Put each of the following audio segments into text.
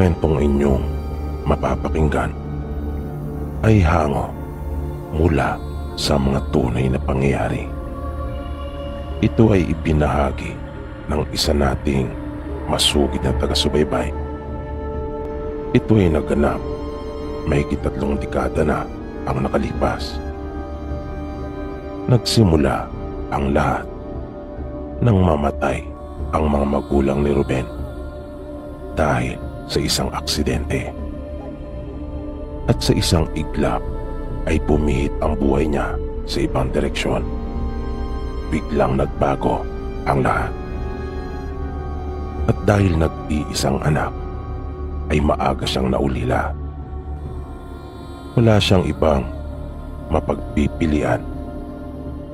kwentong inyong mapapakinggan ay hango mula sa mga tunay na pangyayari. Ito ay ibinahagi ng isa nating masugid na taga-subaybay. Ito ay naganap mahigit 3 dekada na ang nakalipas. Nagsimula ang lahat nang mamatay ang mga magulang ni Ruben dahil sa isang aksidente. At sa isang iglap ay pumihit ang buhay niya sa ibang direksyon. Biglang nagbago ang lahat. At dahil nag-iisang anak, ay maaga siyang naulila. Wala siyang ibang mapagpipilian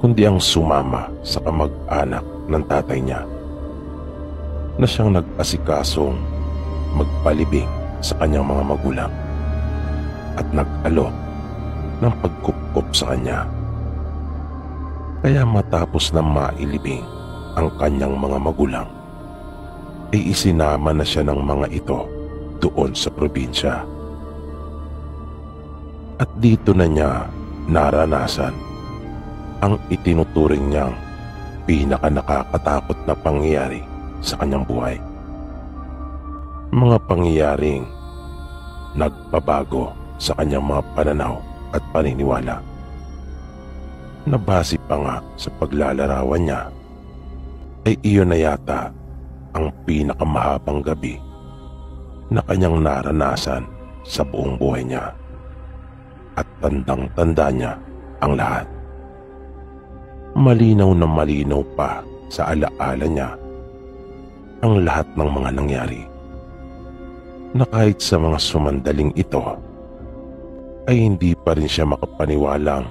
kundi ang sumama sa kamag-anak ng tatay niya na siyang nag-asikasong magpalibing sa kanyang mga magulang at nag-alok ng pagkupkop sa kanya. Kaya matapos na mailibing ang kanyang mga magulang, ay isinama na siya ng mga ito doon sa probinsya. At dito na niya naranasan ang itinuturing niyang pinaka-nakakatakot na pangyayari sa kanyang buhay. Mga pangyayaring nagpabago sa kanyang mga pananaw at paniniwala. Nabase pa nga sa paglalarawan niya ay iyon na yata ang pinakamahabang gabi na kanyang naranasan sa buong buhay niya. At tandang-tanda niya ang lahat. Malinaw na malinaw pa sa alaala niya ang lahat ng mga nangyari, na kahit sa mga sumandaling ito ay hindi pa rin siya makapaniwalang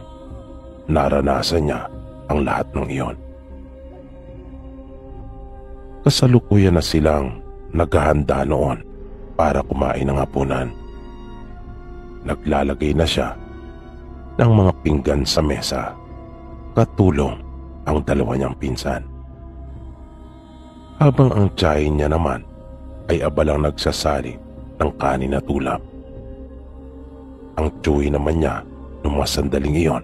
naranasan niya ang lahat ng iyon. Kasalukuyan na silang naghahanda noon para kumain ng hapunan. Naglalagay na siya ng mga pinggan sa mesa, katulong ang dalawa niyang pinsan. Habang ang tiyahin niya naman ay abalang nagsasali ng kanin at ulam. Ang tsuhi naman niya noong mga sandaling iyon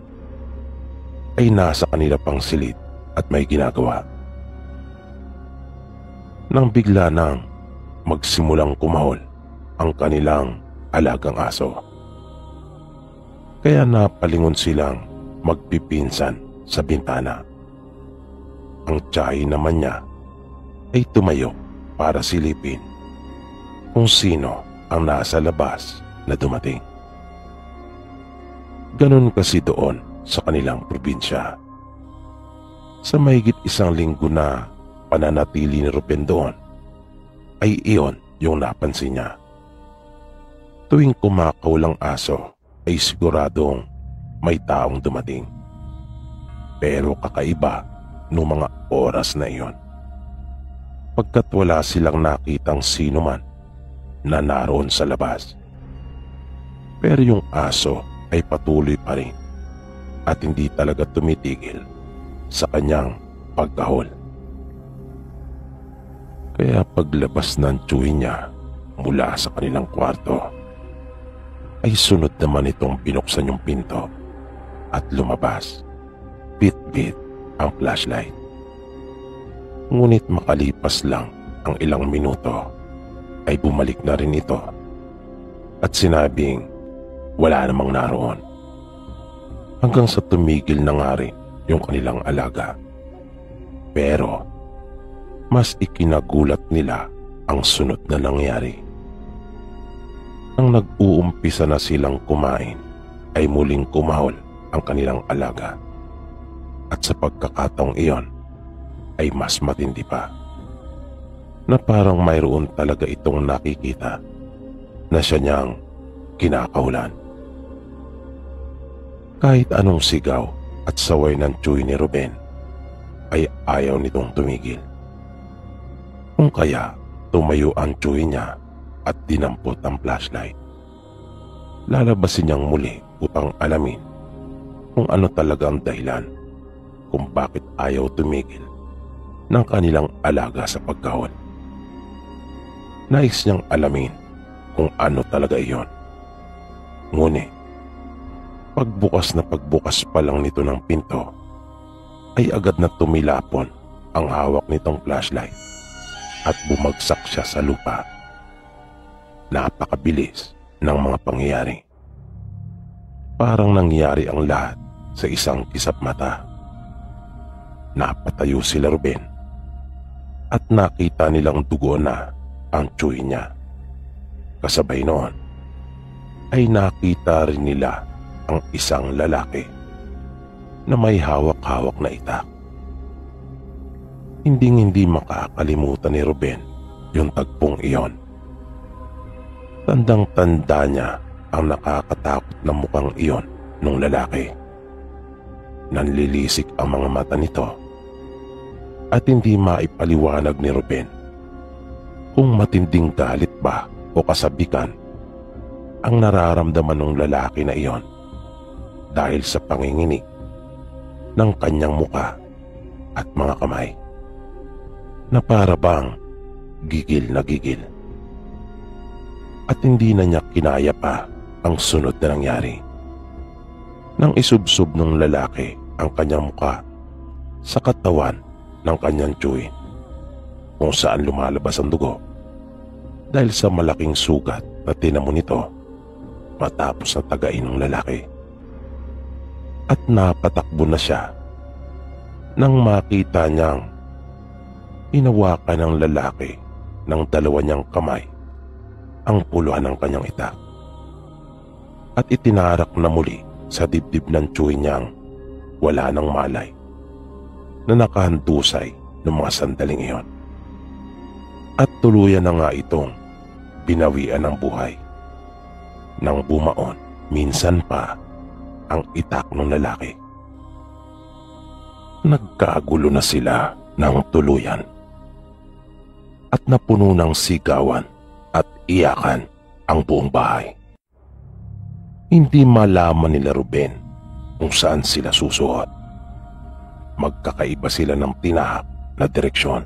ay nasa kanila pang silid at may ginagawa. Nang bigla nang magsimulang kumahol ang kanilang alagang aso. Kaya napalingon silang magpipinsan sa bintana. Ang tiyahin naman niya ay tumayo para silipin kung sino ang nasa labas na dumating. Ganon kasi doon sa kanilang probinsya. Sa mahigit 1 linggo na pananatili ni Ruben doon, ay iyon yung napansin niya. Tuwing kumakaw ang aso, ay siguradong may taong dumating. Pero kakaiba noong mga oras na iyon, pagkat wala silang nakitang sino man na naroon sa labas. Pero yung aso ay patuloy pa rin at hindi talaga tumitigil sa kanyang pagkahol. Kaya paglabas ng tsuhi niya mula sa kanilang kwarto, ay sunod naman itong binuksan yung pinto at lumabas. Bit-bit ang flashlight. Ngunit makalipas lang ang ilang minuto, ay bumalik na rin ito at sinabing wala namang naroon. Hanggang sa tumigil na nga rin yung kanilang alaga. Pero mas ikinagulat nila ang sunod na nangyari. Nang nag-uumpisa na silang kumain, ay muling kumahol ang kanilang alaga. At sa pagkakataong iyon, ay mas matindi pa, na parang mayroon talaga itong nakikita na siya niyang kinakahulan. Kahit anong sigaw at saway ng tsuhi ni Ruben, ay ayaw nitong tumigil. Kung kaya tumayo ang tsuhi niya at dinampot ang flashlight. Lalabasin niyang muli upang alamin kung ano talaga ang dahilan kung bakit ayaw tumigil ng kanilang alaga sa pagkahol. Nais niyang alamin kung ano talaga iyon. Ngunit, pagbukas pa lang nito ng pinto, ay agad na tumilapon ang hawak nitong flashlight at bumagsak siya sa lupa. Napakabilis ng mga pangyayari. Parang nangyari ang lahat sa isang kisap mata. Napatayo sila Ruben at nakita nilang dugo na ang tsuhi niya. Kasabay noon ay nakita rin nila ang isang lalaki na may hawak-hawak na itak. Hindi makakalimutan ni Ruben yung tagpong iyon. Tandang-tanda niya ang nakakatakot na mukhang iyon ng lalaki. Nanlilisik ang mga mata nito at hindi maipaliwanag ni Ruben kung matinding galit ba o kasabikan ang nararamdaman ng lalaki na iyon dahil sa panginginig ng kanyang muka at mga kamay na para bang gigil na gigil. At hindi na niya kinaya pa ang sunod na nangyari. Nang isubsob ng lalaki ang kanyang muka sa katawan ng kanyang tsuhin, kung saan lumalabas ang dugo dahil sa malaking sugat na tinamo nito matapos na tagain ng lalaki. At napatakbo na siya nang makita niyang hinawakan ng lalaki ng dalawa niyang kamay ang puluhan ng kanyang itak at itinarak na muli sa dibdib ng tsuhin niyang wala ng malay na nakahandusay ng mga sandaling iyon. At tuluyan na nga itong binawian ng buhay nang bumaon minsan pa ang itak ng lalaki. Nagkagulo na sila ng tuluyan at napuno ng sigawan at iyakan ang buong bahay. Hindi malaman nila Ruben kung saan sila susuot. Magkakaiba sila ng tinahak na direksyon.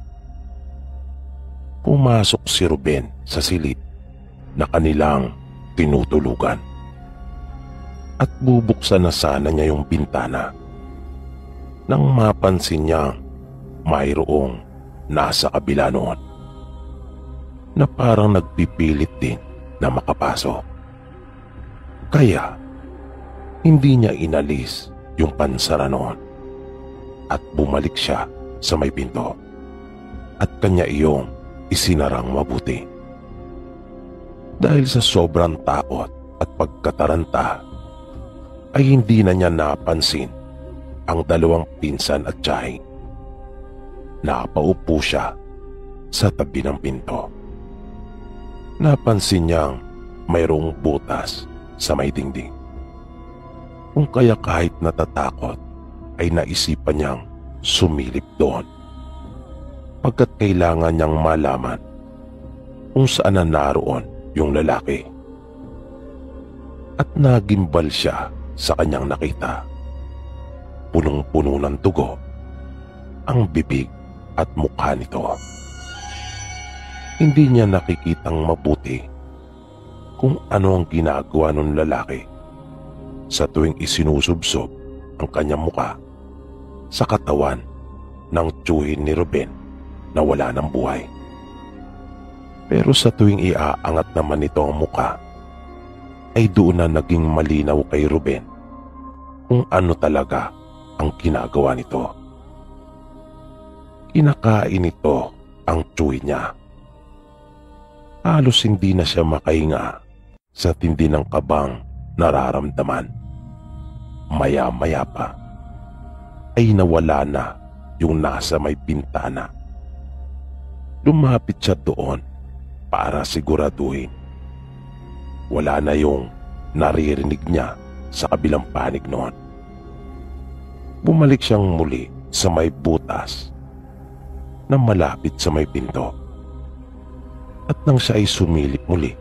Pumasok si Ruben sa silid na kanilang tinutulugan at bubuksan na sana niya yung bintana nang mapansin niyang mayroong nasa kabila noon na parang nagpipilit din na makapasok. Kaya hindi niya inalis yung pansara noon at bumalik siya sa may pinto at kanya iyong isinarang mabuti. Dahil sa sobrang takot at pagkataranta ay hindi na niya napansin ang dalawang pinsan at tiyahin. Napaupo siya sa tabi ng pinto. Napansin niyang mayroong butas sa may dingding. Kung kaya kahit natatakot ay naisipan niyang sumilip doon pagkat kailangan niyang malaman kung saan na naroon yung lalaki. At nagimbal siya sa kanyang nakita. Punong-puno ng dugo ang bibig at mukha nito. Hindi niya nakikitang mabuti kung ano ang ginagawa ng lalaki sa tuwing isinusubsob ang kanyang muka sa katawan ng tsuhin ni Ruben na wala ng buhay. Pero sa tuwing iaangat naman nito ang muka, ay doon na naging malinaw kay Ruben kung ano talaga ang ginagawa nito. Kinakain nito ang tsuhin niya. Halos hindi na siya makahinga sa tindi ng kabang nararamdaman. Maya-maya pa ay nawala na yung nasa may bintana. Lumapit siya doon para siguraduhin wala na yung naririnig niya sa kabilang panig noon. Bumalik siyang muli sa may butas na malapit sa may pinto. At nang siya ay sumilip muli,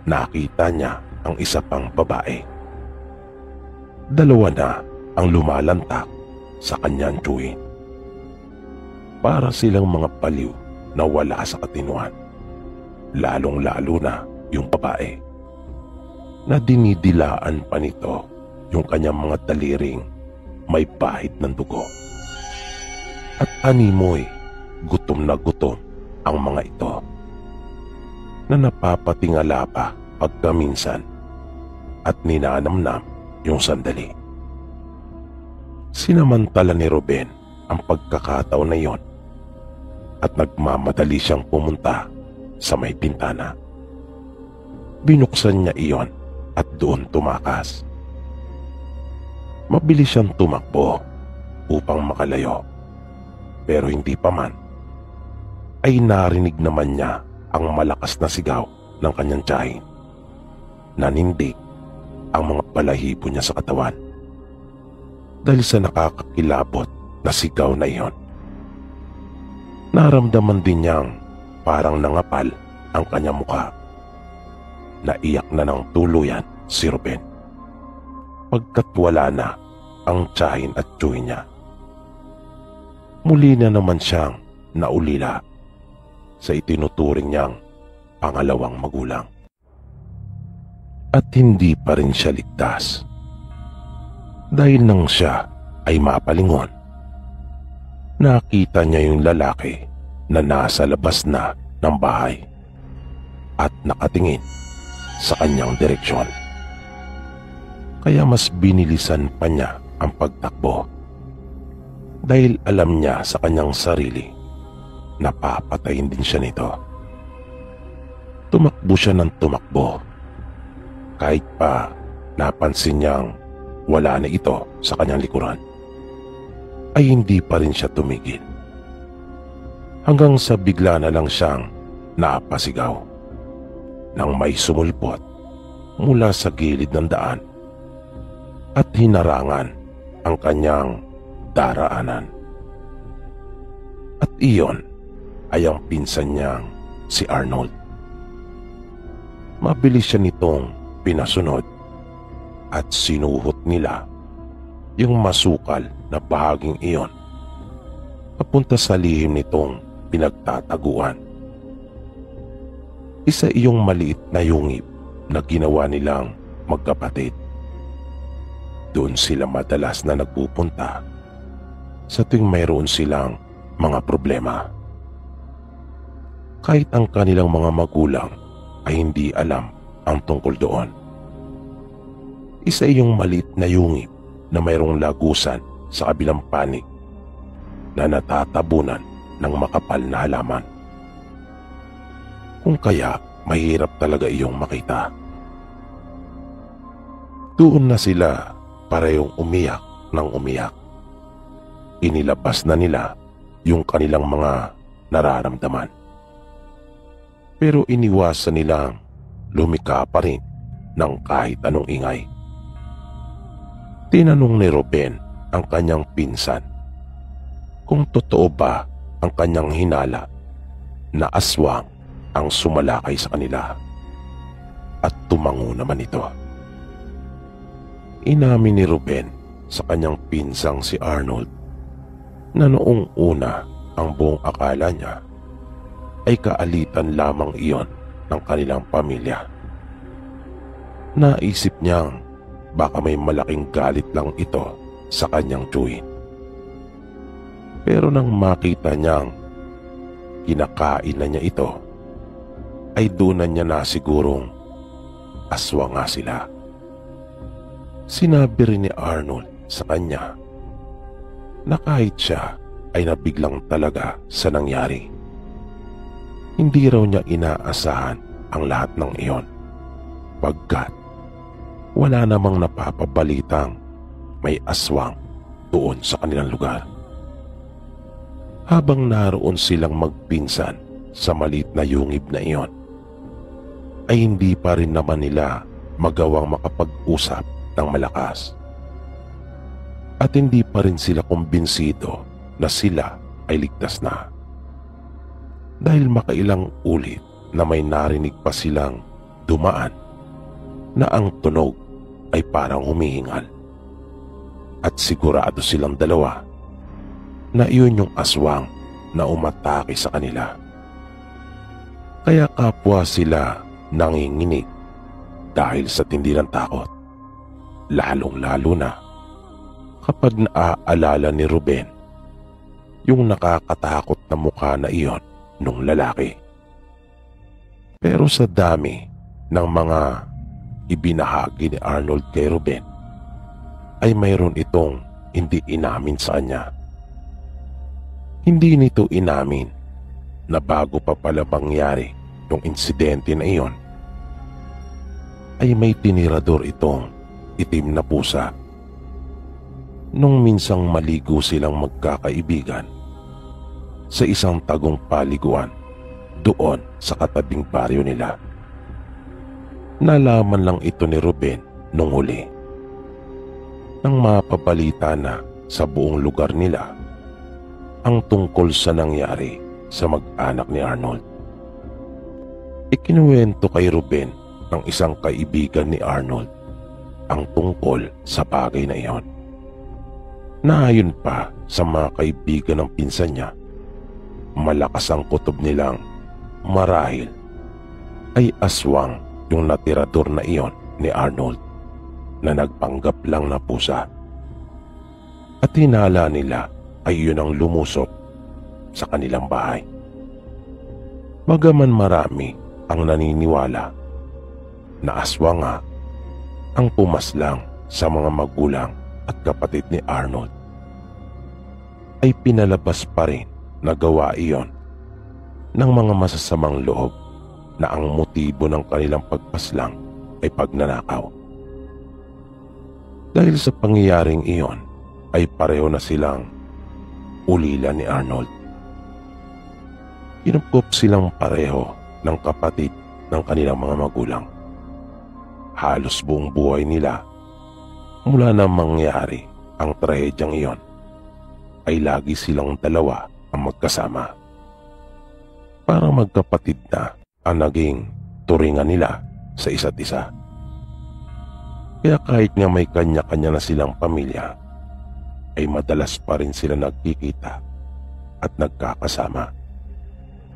nakita niya ang isa pang babae. Dalawa na ang lumalantak sa kanyang tsuhin. Para silang mga baliw na wala sa katinuan. Lalong-lalo na yung babae, na dinidilaan pa nito yung kanyang mga daliring may bahid ng dugo. At animoy, gutom na gutom ang mga ito, na napapatingala pa pagkaminsan at ninanamnam yung sandali. Sinamantala ni Ruben ang pagkakataon na yon at nagmamadali siyang pumunta sa may bintana. Binuksan niya iyon at doon tumakas. Mabilis siyang tumakbo upang makalayo, pero hindi pa man ay narinig naman niya ang malakas na sigaw ng kanyang tiyahin. Nanindig ang mga balahibo niya sa katawan dahil sa nakakakilabot na sigaw na iyon. Naramdaman din niyang parang nangapal ang kanyang mukha. Naiyak na ng tuluyan si Ruben pagkat wala na ang tiyahin at tiyuhin niya. Muli na naman siyang naulila sa itinuturing niyang pangalawang magulang. At hindi pa rin siya ligtas dahil nang siya ay mapalingon, nakita niya yung lalaki na nasa labas na ng bahay at nakatingin sa kanyang direksyon. Kaya mas binilisan pa niya ang pagtakbo dahil alam niya sa kanyang sarili na papatayin din siya nito. Tumakbo siya ng tumakbo kahit pa napansin niyang wala na ito sa kanyang likuran, ay hindi pa rin siya tumigil. Hanggang sa bigla na lang siyang napasigaw nang may sumulpot mula sa gilid ng daan at hinarangan ang kanyang daraanan. At iyon ay ang pinsan niyang si Arnold. Mabilis siya nitong pinasunod at sinuhot nila yung masukal na bahaging iyon papunta sa lihim nitong pinagtataguan. Isa iyong maliit na yungib na ginawa nilang magkapatid. Doon sila madalas na nagpupunta sa tuwing mayroon silang mga problema. Kahit ang kanilang mga magulang ay hindi alam ang tungkol doon. Isa iyong maliit na yungib na mayroong lagusan sa kabilang panig na natatabunan ng makapal na halaman. Kung kaya mahirap talaga iyong makita. Doon na sila parehong umiyak ng umiyak. Inilabas na nila yung kanilang mga nararamdaman. Pero iniwasan nilang lumika pa rin ng kahit anong ingay. Tinanong ni Ruben ang kanyang pinsan kung totoo ba ang kanyang hinala na aswang ang sumalakay sa kanila, at tumango naman ito. Inamin ni Ruben sa kanyang pinsang si Arnold na noong una ang buong akala niya ay kaalitan lamang iyon ng kanilang pamilya. Naisip niyang baka may malaking galit lang ito sa kanyang tiyuhin. Pero nang makita niyang kinakain na niya ito, ay doon na niya na sigurong aswang nga sila. Sinabi rin ni Arnold sa kanya na kahit siya ay nabiglang talaga sa nangyari. Hindi raw niya inaasahan ang lahat ng iyon, pagkat wala namang napapabalitang may aswang doon sa kanilang lugar. Habang naroon silang magpinsan sa maliit na yungib na iyon, ay hindi pa rin naman nila magawang makapag-usap ng malakas. At hindi pa rin sila kumbinsido na sila ay ligtas na. Dahil makailang ulit na may narinig pa silang dumaan na ang tunog ay parang humihingal. At sigurado silang dalawa na iyon yung aswang na umatake sa kanila. Kaya kapwa sila nanginginig dahil sa tindi ng takot. Lalong-lalo na kapag naaalala ni Ruben yung nakakatakot na mukha na iyon nung lalaki. Pero sa dami ng mga ibinahagi ni Arnold kay Ruben, ay mayroon itong hindi inamin sa kanya. Hindi nito inamin na bago pa pala mangyari yung insidente na iyon, ay may tinirador itong itim na pusa. Nung minsang maligo silang magkakaibigan sa isang tagong paliguan doon sa katabing baryo nila. Nalaman lang ito ni Ruben nung huli, nang mapabalita na sa buong lugar nila ang tungkol sa nangyari sa mag-anak ni Arnold. Ikinuwento kay Ruben ng isang kaibigan ni Arnold ang tungkol sa bagay na iyon. Naayon pa sa mga kaibigan ng pinsan niya, malakas ang kutob nilang marahil ay aswang yung natirador na iyon ni Arnold na nagpanggap lang na pusa. At hinala nila ay yun ang lumusok sa kanilang bahay. Bagaman marami ang naniniwala na aswang nga ang pumaslang sa mga magulang at kapatid ni Arnold, ay pinalabas pa rin na gawa iyon ng mga masasamang loob na ang motibo ng kanilang pagpaslang ay pagnanakaw. Dahil sa pangyayaring iyon ay pareho na silang ulila ni Arnold. Kinupkop silang pareho ng kapatid ng kanilang mga magulang. Halos buong buhay nila mula na mangyari ang trahedyang iyon ay lagi silang dalawa ang magkasama. Parang magkapatid na ang naging turingan nila sa isa't isa. Kaya kahit nga may kanya-kanya na silang pamilya, ay madalas pa rin sila nagkikita at nagkakasama.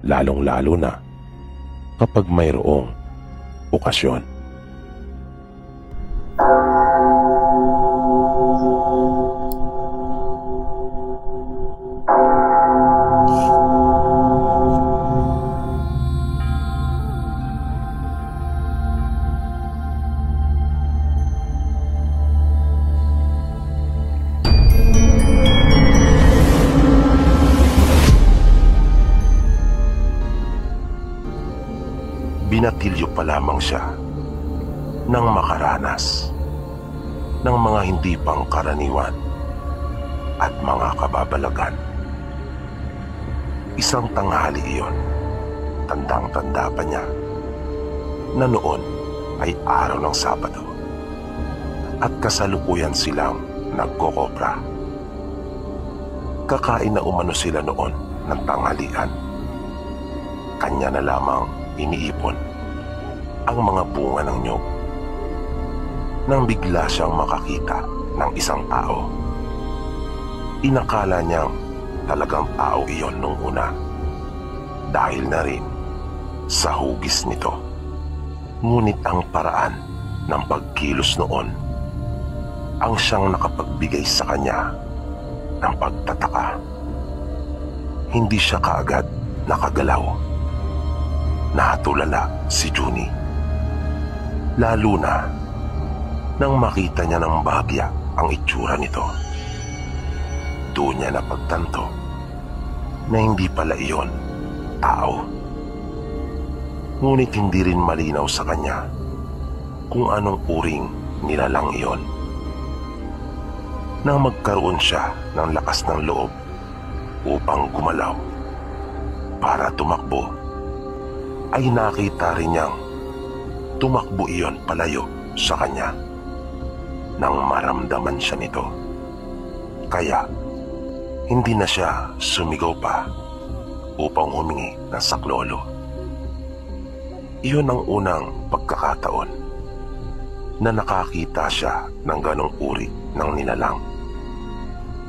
Lalong-lalo na kapag mayroong okasyon. Binatilyo pa lamang siya nang makaranas ng mga hindi pangkaraniwan at mga kababalagan. Isang tanghali iyon, tandang-tanda pa niya, na noon ay araw ng Sabado at kasalukuyan silang nagkokopra. Kakain na umano sila noon ng tanghalian. Kanya na lamang iniipon ang mga bunga ng nyog nang bigla siyang makakita ng isang tao. Inakala niyang talagang tao iyon nung una dahil na rin sa hugis nito. Ngunit ang paraan ng pagkilos noon ang siyang nakapagbigay sa kanya ng pagtataka. Hindi siya kaagad nakagalaw. Natulala si Juni, lalo na nang makita niya ng bahagya ang itsura nito. Doon niya napagtanto na hindi pala iyon tao. Ngunit hindi rin malinaw sa kanya kung anong uring nilalang iyon. Nang magkaroon siya ng lakas ng loob upang gumalaw para tumakbo, ay nakita rin niyang tumakbo iyon palayo sa kanya nang maramdaman siya nito. Kaya hindi na siya sumigaw pa upang humingi ng saklolo. Iyon ang unang pagkakataon na nakakita siya ng ganong uri ng nilalang.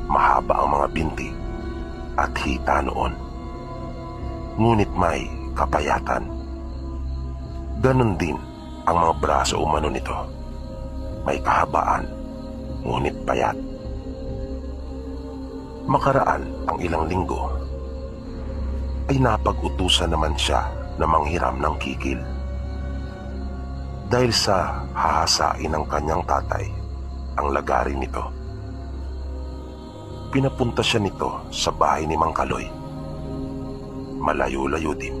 Mahaba ang mga binti at hita noon, ngunit may kapayatan. Ganon din ang mga braso umano nito. May kahabaan, ngunit payat. Makaraan ang ilang linggo, ay napag-utusan naman siya na manghiram ng kikil. Dahil sa hahasain ng kanyang tatay ang lagarin nito. Pinapunta siya nito sa bahay ni Mang Kaloy. Malayo-layo din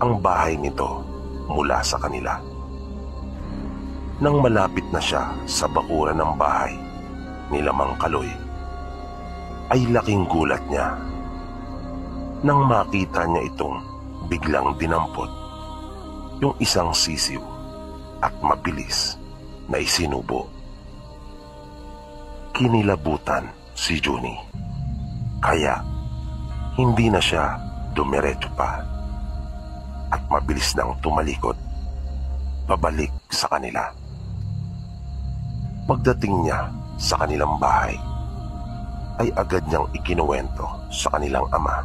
ang bahay nito mula sa kanila. Nang malapit na siya sa bakuran ng bahay nila Mang Kaloy, ay laking gulat niya nang makita niya itong biglang dinampot yung isang sisiw at mabilis na isinubo. Kinilabutan si Juni, kaya hindi na siya dumiretso pa at mabilis nang tumalikod pabalik sa kanila. Pagdating niya sa kanilang bahay, ay agad niyang ikinuwento sa kanilang ama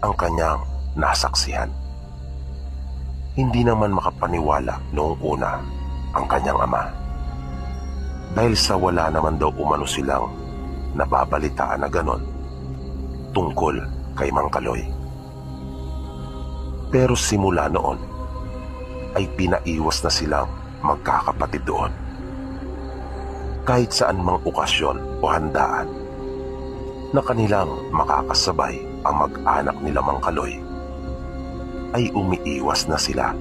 ang kanyang nasaksihan. Hindi naman makapaniwala noong una ang kanyang ama, dahil sa wala naman daw umano silang nababalitaan na ganon tungkol kay Mang Kaloy. Pero simula noon ay pinaiwas na silang magkakapatid doon. Kahit saan mang okasyon o handaan na kanilang makakasabay ang mag-anak nila Mang Kaloy, ay umiiwas na sila.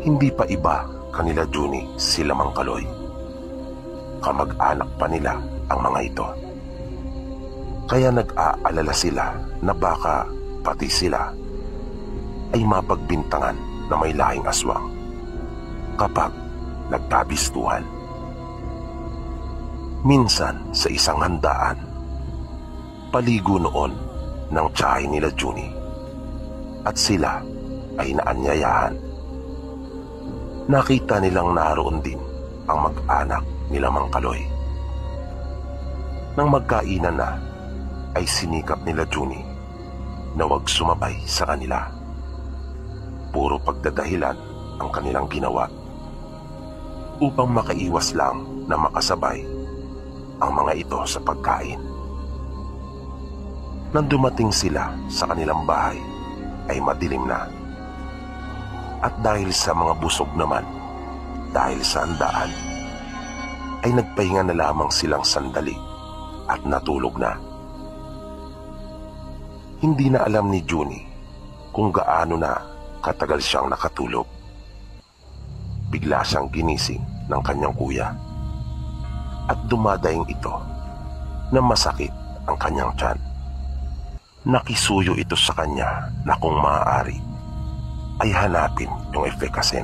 Hindi pa iba kanila Juni sila Mang Kaloy. Kamag-anak pa nila ang mga ito. Kaya nag-aalala sila na baka pati sila ay mapagbintangan na may lahing aswang kapag nagtabistuhan. Minsan sa isang handaan, paligo noon ng tiyahin nila Juni, at sila ay naanyayahan. Nakita nilang naroon din ang mag-anak nila Mang Kaloy. Nang magkainan na, ay sinikap nila Juni na huwag sumabay sa kanila. Puro pagdadahilan ang kanilang ginawa upang makaiwas lang na makasabay ang mga ito sa pagkain. Nang dumating sila sa kanilang bahay, ay madilim na. At dahil sa mga busog naman, dahil sa handaan, ay nagpahinga na lamang silang sandali at natulog na. Hindi na alam ni Juni kung gaano na katagal siyang nakatulog. Bigla siyang ginising ng kanyang kuya at dumadaing ito na masakit ang kanyang tiyan. Nakisuyo ito sa kanya na kung maaari ay hanapin yung efficacy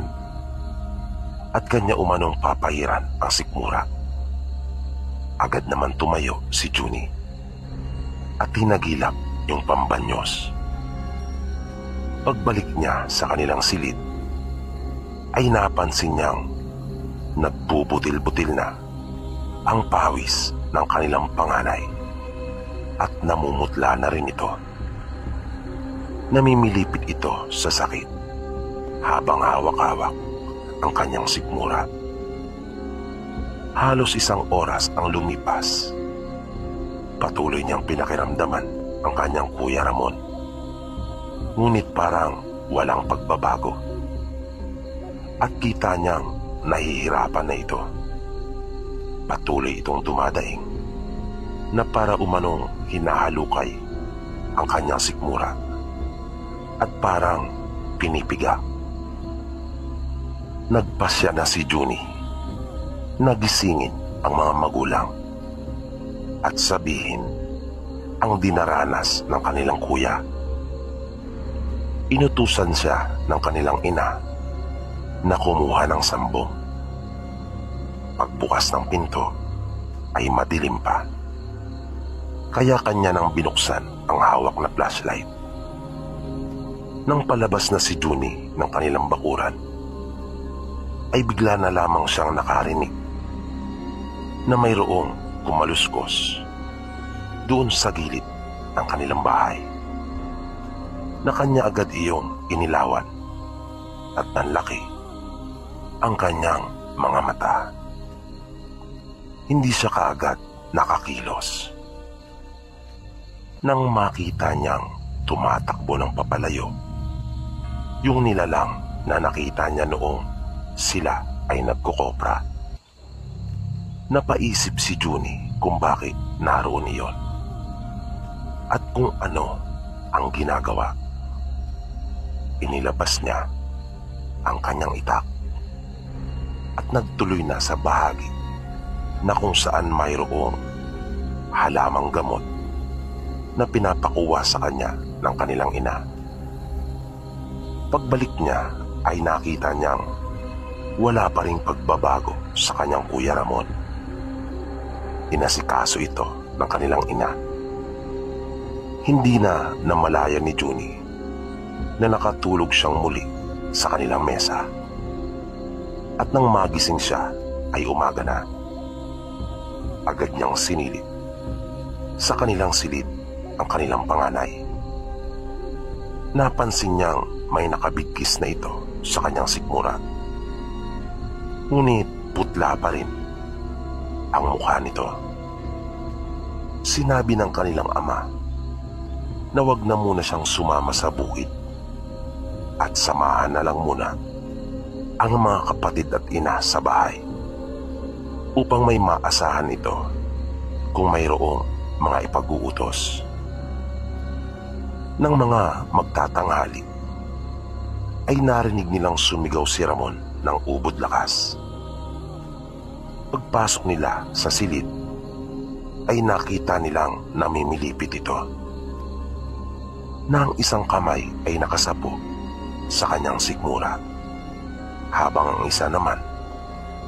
at kanya umanong papahiran ang sikmura. Agad naman tumayo si Juni at hinagilap yung pambanyos. Pagbalik niya sa kanilang silid, ay napansin niyang nagbubutil-butil na ang pawis ng kanilang panganay at namumutla na rin ito. Namimilipit ito sa sakit habang hawak-hawak ang kanyang sikmura. Halos 1 oras ang lumipas. Patuloy niyang pinakiramdaman ang kanyang kuya Ramon. Ngunit parang walang pagbabago. At kita niyang nahihirapan na ito. Patuloy itong dumadaing na para umanong hinahalukay ang kanyang sikmura at parang pinipiga. Nagpasya na si Juni. Nagisingin ang mga magulang at sabihin ang dinaranas ng kanilang kuya. Inutusan siya ng kanilang ina na kumuha ng sambong. Pagbukas ng pinto ay madilim pa. Kaya kanya nang binuksan ang hawak na flashlight. Nang palabas na si Juni ng kanilang bakuran, ay bigla na lamang siyang nakarinig na mayroong kumaluskos doon sa gilid ng kanilang bahay, na kanya agad iyong inilawan at nanlaki ang kanyang mga mata. Hindi siya kaagad nakakilos. Nang makita niyang tumatakbo ng papalayo, yung nilalang na nakita niya noong sila ay nagkukopra. Napaisip si Junie kung bakit naroon iyon at kung ano ang ginagawa. Inilabas niya ang kanyang itak at nagtuloy na sa bahagi na kung saan mayroong halamang gamot na pinapakuha sa kanya ng kanilang ina. Pagbalik niya ay nakita niyang wala pa ring pagbabago sa kanyang Kuya Ramon. Inasikaso ito ng kanilang ina. Hindi na namalayan ni Junie na nakatulog siyang muli sa kanilang mesa. At nang magising siya ay umaga na. Agad niyang sinilip sa kanilang silid ang kanilang panganay. Napansin niyang may nakabigkis na ito sa kanyang sikmura. Ngunit putla pa rin ang mukha nito. Sinabi ng kanilang ama na wag na muna siyang sumama sa bukid at samahan na lang muna ang mga kapatid at ina sa bahay upang may maasahan ito kung mayroong mga ipag-uutos. Nang mga magtatanghali ay narinig nilang sumigaw si Ramon ng ubod lakas. Pagpasok nila sa silid ay nakita nilang namimilipit ito na ang isang kamay ay nakasabog sa kanyang sikmura habang ang isa naman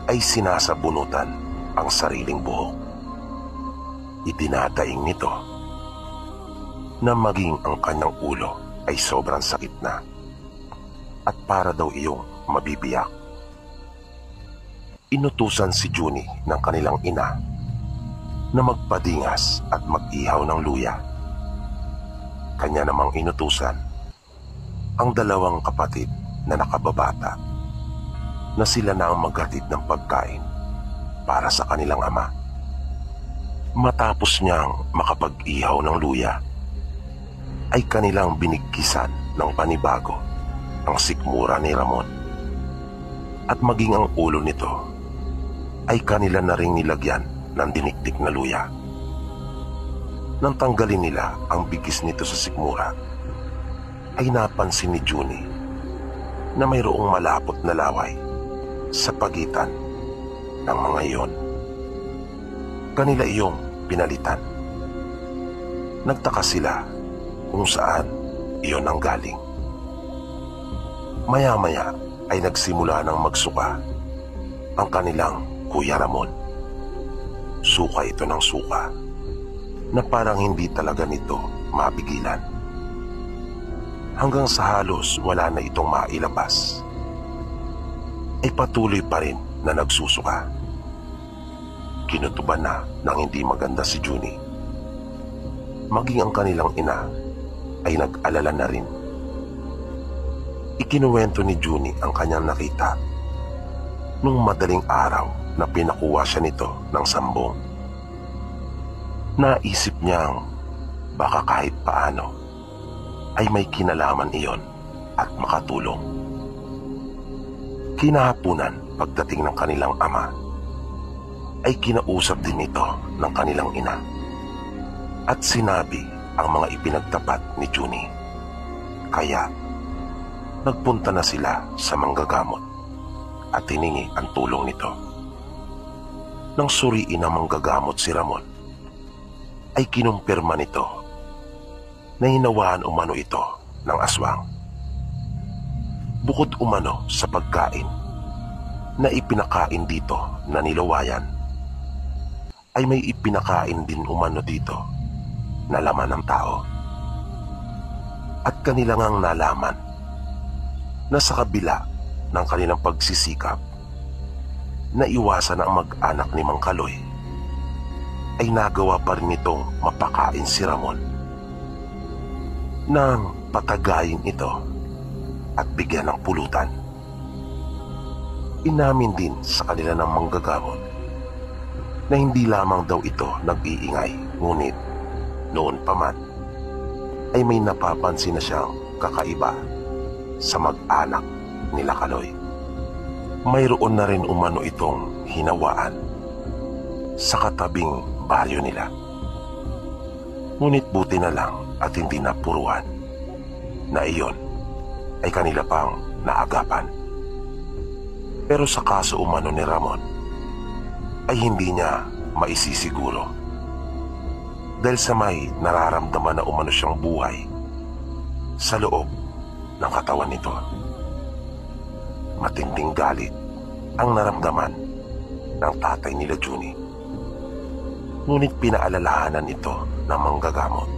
ay sinasabunutan ang sariling buhok. Idinadaing nito na maging ang kanyang ulo ay sobrang sakit na at para daw iyong mabibiyak. Inutusan si Junie ng kanilang ina na magpadingas at mag-ihaw ng luya. Kanya namang inutusan ang dalawang kapatid na nakababata na sila na ang maghatid ng pagkain para sa kanilang ama. Matapos niyang makapag-ihaw ng luya, ay kanilang binigkisan ng panibago ang sikmura ni Ramon. At maging ang ulo nito ay kanila na ring nilagyan ng dinikdik na luya. Nang tanggalin nila ang bigis nito sa sikmura, ay napansin ni Junie na mayroong malapot na laway sa pagitan ng mga iyon. Kanila iyong pinalitan. Nagtaka sila kung saan iyon ang galing. Maya-maya ay nagsimula ng magsuka ang kanilang Kuya Ramon. Suka ito ng suka na parang hindi talaga nito mapigilan. Hanggang sa halos wala na itong mailabas, ay patuloy pa rin na nagsusuka. Kinutuban na ng hindi maganda si Junie. Maging ang kanilang ina ay nag-alala na rin. Ikinuwento ni Junie ang kanyang nakita nung madaling araw na pinakuha siya nito ng sambong. Naisip niyang baka kahit paano ay may kinalaman iyon at makatulong. Kinahapunan pagdating ng kanilang ama, ay kinausap din ito ng kanilang ina at sinabi ang mga ipinagtapat ni Junie. Kaya nagpunta na sila sa manggagamot at hiningi ang tulong nito. Nang suriin ang manggagamot si Ramon, ay kinumpirma nito na hinawaan umano ito ng aswang. Bukod umano sa pagkain na ipinakain dito na nilawayan, ay may ipinakain din umano dito na laman ng tao. At kanila ngang nalaman na sa kabila ng kanilang pagsisikap na iwasan ang mag-anak ni Mang Kaloy, ay nagawa pa rin itong mapakain si Ramon nang patagayin ito at bigyan ng pulutan Inamin din sa kanila ng manggagamot na hindi lamang daw ito nag-iingay, ngunit noon pa man ay may napapansin na siyang kakaiba sa mag-anak nila Kaloy. Mayroon na rin umano itong hinawaan sa katabing baryo nila. Ngunit buti na lang at hindi napuruan na iyon ay kanila pang naagapan. Pero sa kaso umano ni Ramon ay hindi niya maisisiguro dahil sa may nararamdaman na umano siyang buhay sa loob ng katawan nito. Matinding galit ang naramdaman ng tatay nila Juni. Ngunit pinaalalahanan ito ng manggagamot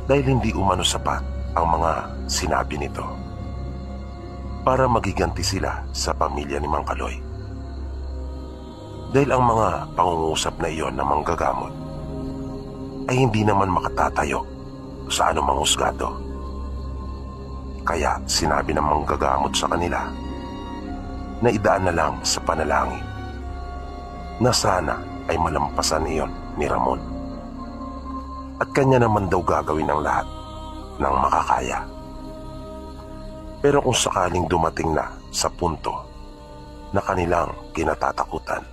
dahil hindi umano sapat ang mga sinabi nito para magiganti sila sa pamilya ni Mang Kaloy. Dahil ang mga pangungusap na iyon ng manggagamot ay hindi naman makatatayo sa anumang husgado. Kaya sinabi ng manggagamot sa kanila na idaan na lang sa panalangin na sana ay malampasan iyon ni Ramon. At kanya naman daw gagawin ang lahat ng makakaya. Pero kung sakaling dumating na sa punto na kanilang kinatatakutan,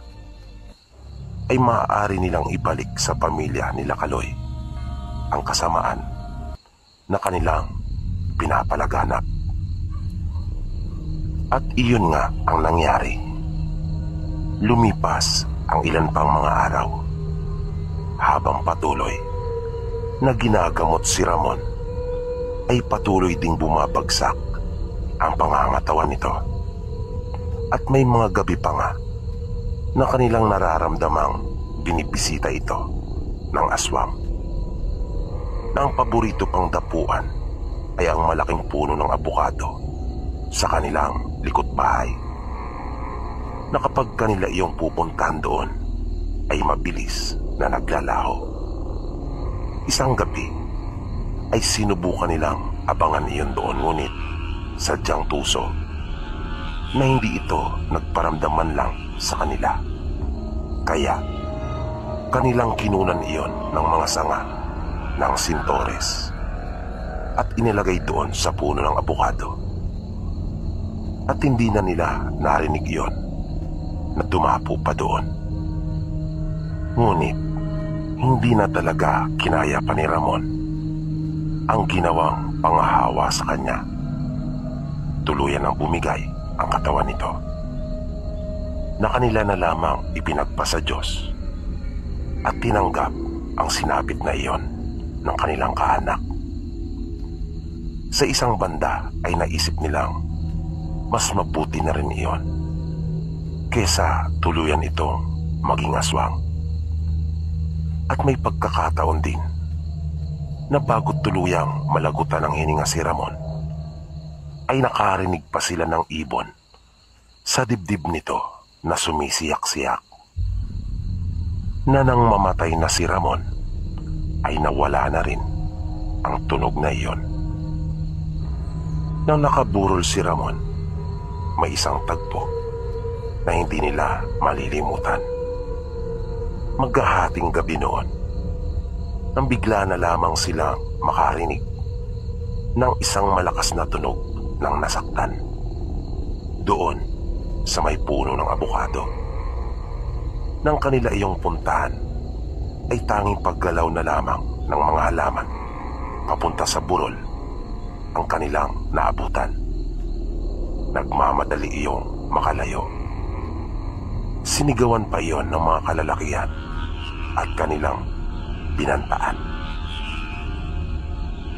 ay maaari nilang ibalik sa pamilya nila Kaloy ang kasamaan na kanilang pinapalaganap. At iyon nga ang nangyari. Lumipas ang ilan pang mga araw habang patuloy na ginagamot si Ramon ay patuloy ding bumabagsak ang pangangatawan nito. At may mga gabi pa nga na kanilang nararamdamang binibisita ito ng aswang. Na ang paborito pang dapuan ay ang malaking puno ng abukado sa kanilang likod bahay. Na kapag kanila iyong pupuntahan doon ay mabilis na naglalaho. Isang gabi ay sinubukan nilang abangan iyon doon, ngunit sadyang tuso na hindi ito nagparamdaman lang sa kanila. Kaya kanilang kinunan iyon ng mga sanga ng sintores at inilagay doon sa puno ng abukado. At hindi na nila narinig iyon na dumapo pa doon. Ngunit hindi na talaga kinaya pa ni Ramon ang ginawang pangahawa sa kanya. Tuluyan ang bumigay ang katawan nito na kanila na lamang ipinagpasa Diyos at tinanggap ang sinapit na iyon ng kanilang kaanak. Sa isang banda ay naisip nilang mas mabuti na rin iyon kesa tuluyan itong maging aswang. At may pagkakataon din na bago tuluyang malagutan ng hininga si Ramon ay nakarinig pa sila ng ibon sa dibdib nito na sumisiyak-siyak. Na nang mamatay na si Ramon ay nawala na rin ang tunog na iyon. Nang nakaburol si Ramon, may isang tagpo na hindi nila malilimutan. Maghahating gabi noon, nang bigla na lamang silang makarinig ng isang malakas na tunog ng nasaktan doon sa may puno ng abukado. Nang kanila iyong puntahan ay tanging paggalaw na lamang ng mga halaman papunta sa burol ang kanilang naabutan. Nagmamadali iyong makalayo. Sinigawan pa iyon ng mga kalalakihan at kanilang binantaan.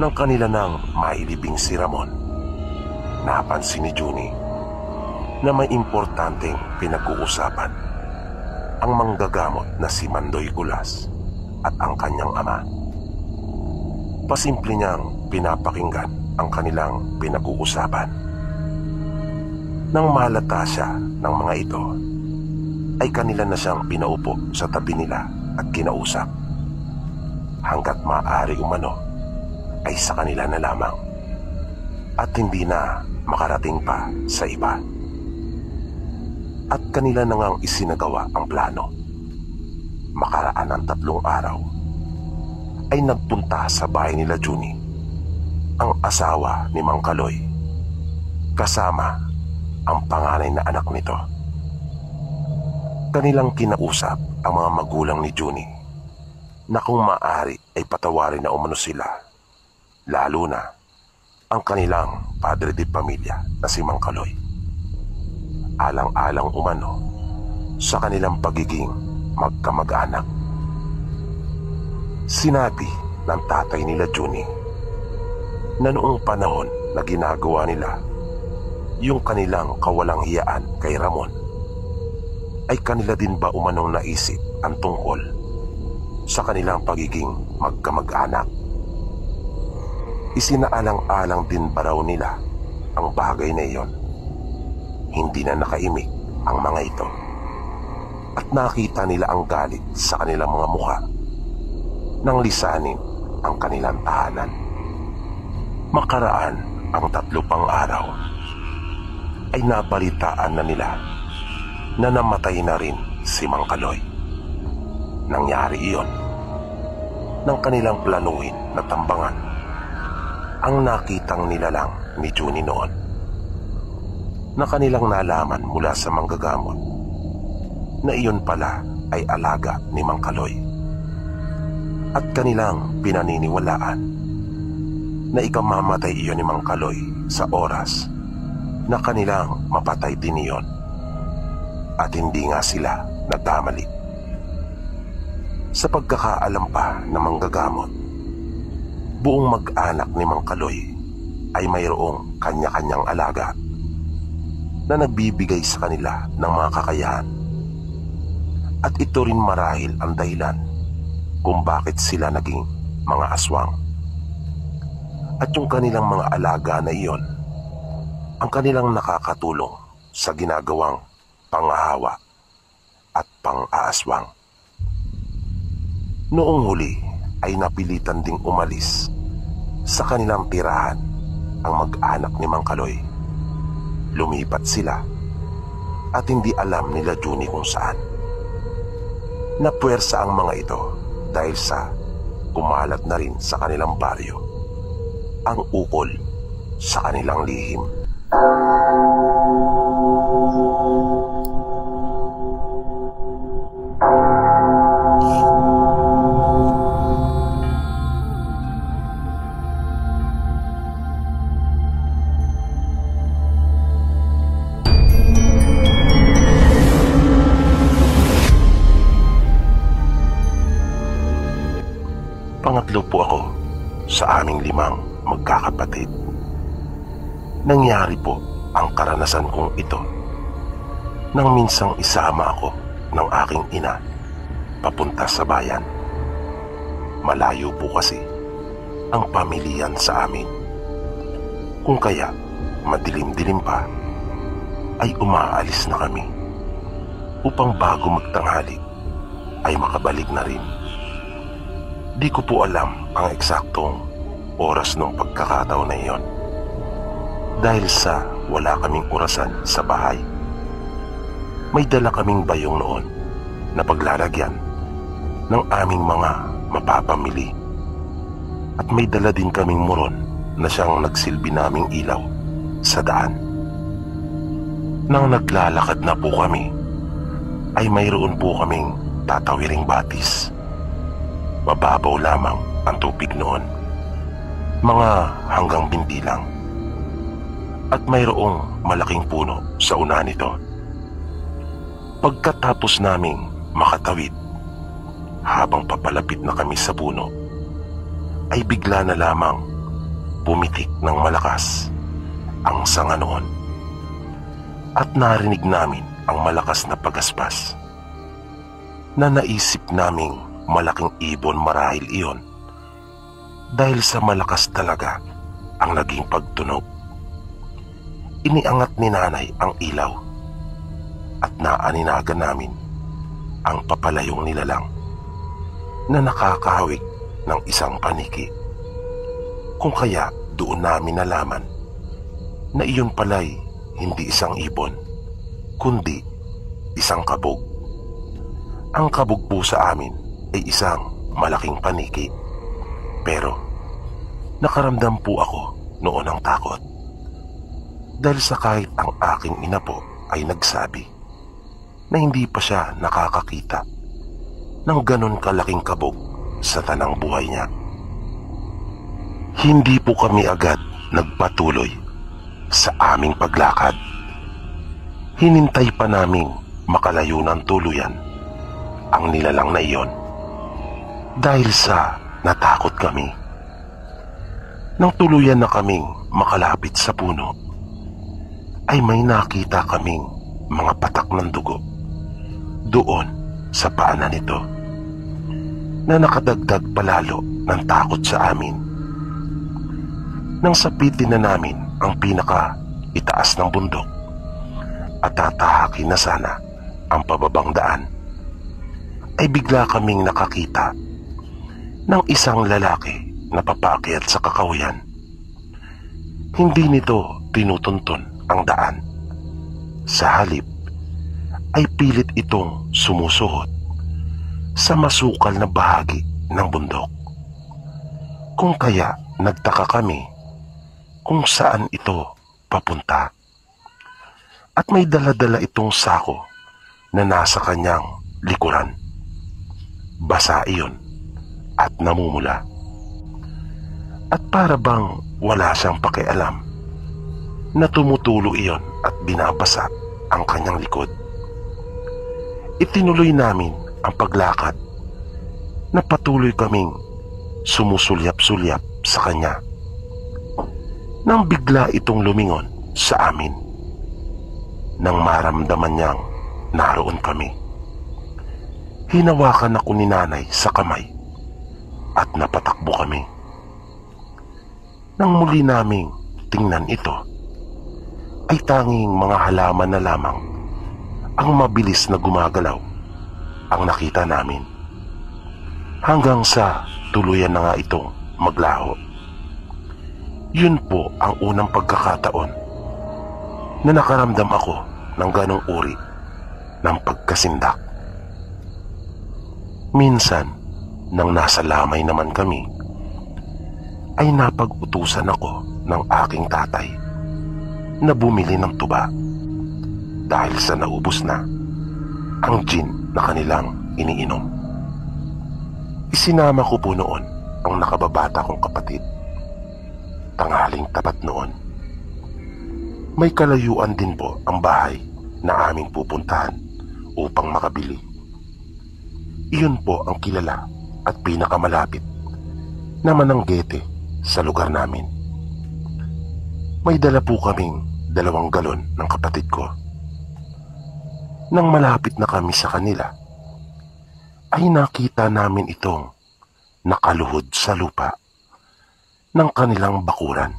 Nang kanila nang mailibing si Ramon, napansin ni Juni na may importanteng pinag-uusapan ang manggagamot na si Mandoy Kulas at ang kanyang ama. Pasimple niyang pinapakinggan ang kanilang pinag-uusapan. Nang mahalata siya ng mga ito, ay kanila na siyang pinaupo sa tabi nila at kinausap. Hanggat maaari umano ay sa kanila na lamang at hindi na makarating pa sa iba. at kanila na ngang isinagawa ang plano. Makaraan ng 3 araw ay nagpunta sa bahay nila Juni ang asawa ni Mang Kaloy kasama ang panganay na anak nito. Kanilang kinausap ang mga magulang ni Juni na kung maaari ay patawarin na umano sila, lalo na ang kanilang padre de pamilya na si Mang Kaloy. Alang-alang umano sa kanilang pagiging magkamag-anak. Sinabi ng tatay nila Juni na noong panahon na ginagawa nila yung kanilang kawalang hiyaan kay Ramon, ay kanila din ba umanong naisip ang tungkol sa kanilang pagiging magkamag-anak? Isinaalang-alang din ba raw nila ang bagay na iyon? Hindi na nakaimik ang mga ito at nakita nila ang galit sa kanilang mga mukha nang lisanin ang kanilang tahanan. Makaraan ang 3 pang araw ay nabalitaan na nila na namatay na rin si Mang Kaloy. Nangyari iyon nang kanilang planuhin na tambangan ang nakitang nilalang ni Juni noon, na kanilang nalaman mula sa manggagamot na iyon pala ay alaga ni Mang Kaloy, at kanilang pinaniniwalaan na ikamamatay iyon ni Mang Kaloy sa oras na kanilang mapatay din iyon, at hindi nga sila nagkamali. Sa pagkakaalam pa na manggagamot, buong mag-anak ni Mang Kaloy ay mayroong kanya-kanyang alaga na nagbibigay sa kanila ng mga kakayahan, at ito rin marahil ang dahilan kung bakit sila naging mga aswang. At yung kanilang mga alaga na iyon ang kanilang nakakatulong sa ginagawang pangahawa at pang-aaswang. Noong huli ay napilitan ding umalis sa kanilang tirahan ang mag-anak ni Mang Kaloy. Lumipat sila at hindi alam nila Juni kung saan. Napuwersa ang mga ito dahil sa kumalat na rin sa kanilang baryo ang ukol sa kanilang lihim. Pangatlo po ako sa aming 5 magkakapatid. Nangyari po ang karanasan kong ito nang minsang isama ako ng aking ina papunta sa bayan. Malayo po kasi ang pamilyan sa amin, kung kaya madilim-dilim pa ay umaalis na kami upang bago magtanghali ay makabalik na rin. Di ko po alam ang eksaktong oras ng pagkakataon na iyon dahil sa wala kaming orasan sa bahay. May dala kaming bayong noon na paglalagyan ng aming mga mapapamili, at may dala din kaming muron na siyang nagsilbi naming ilaw sa daan. Nang naglalakad na po kami ay mayroon po kaming tatawiring batis. Mababaw lamang ang tubig noon, mga hanggang binti lang, at mayroong malaking puno sa una nito. Pagkatapos naming makatawid, habang papalapit na kami sa puno, ay bigla na lamang pumitik ng malakas ang sanga noon, at narinig namin ang malakas na pagaspas na naisip naming malaking ibon marahil iyon dahil sa malakas talaga ang naging pagtunog. Iniangat ni nanay ang ilaw at naaninagan namin ang papalayong nilalang na nakakahawig ng isang paniki. Kung kaya doon namin nalaman na iyon pala'y hindi isang ibon, kundi isang kabog. Ang kabog po sa amin ay isang malaking paniki. Pero nakaramdam po ako noon ng takot. Dahil sa kahit ang aking ina po ay nagsabi na hindi pa siya nakakakita ng ganon kalaking kabog sa tanang buhay niya. Hindi po kami agad nagpatuloy sa aming paglakad. Hinintay pa naming makalayo ng tuluyan ang nilalang na iyon dahil sa natakot kami. Nang tuluyan na kaming makalapit sa puno, ay may nakita kaming mga patak ng dugo doon sa paanan nito na nakadagdag palalo ng takot sa amin. Nang sapitin na namin ang pinaka itaas ng bundok at tatahakin na sana ang pababang daan, ay bigla kaming nakakita ng isang lalaki na papaakyat sa kakahuyan. Hindi nito tinutuntun ang daan. Sa halip ay pilit itong sumusuhot sa masukal na bahagi ng bundok. Kung kaya nagtaka kami kung saan ito papunta. At may dala-dala itong sako na nasa kanyang likuran. Basa iyon at namumula. At para bang wala siyang pakialam na tumutulo iyon at binabasa ang kanyang likod. Itinuloy namin ang paglakad na patuloy kaming sumusulyap-sulyap sa kanya. Nang bigla itong lumingon sa amin, nang maramdaman niyang naroon kami, hinawakan ako ni nanay sa kamay at napatakbo kami. Nang muli naming tingnan ito, ay tanging mga halaman na lamang ang mabilis na gumagalaw ang nakita namin. Hanggang sa tuluyan na nga itong maglaho. Yun po ang unang pagkakataon na nakaramdam ako ng ganong uri ng pagkasindak. Minsan, nang nasa lamay naman kami, ay napag-utusan ako ng aking tatay na bumili ng tuba dahil sa naubos na ang gin na kanilang iniinom. Isinama ko po noon ang nakababata kong kapatid. Tanghaling tapat noon. May kalayuan din po ang bahay na aming pupuntahan upang makabili. Iyon po ang kilala at pinakamalapit na mananggete sa lugar namin. May dala po kaming 2 galon ng kapatid ko. Nang malapit na kami sa kanila, ay nakita namin itong nakaluhod sa lupa ng kanilang bakuran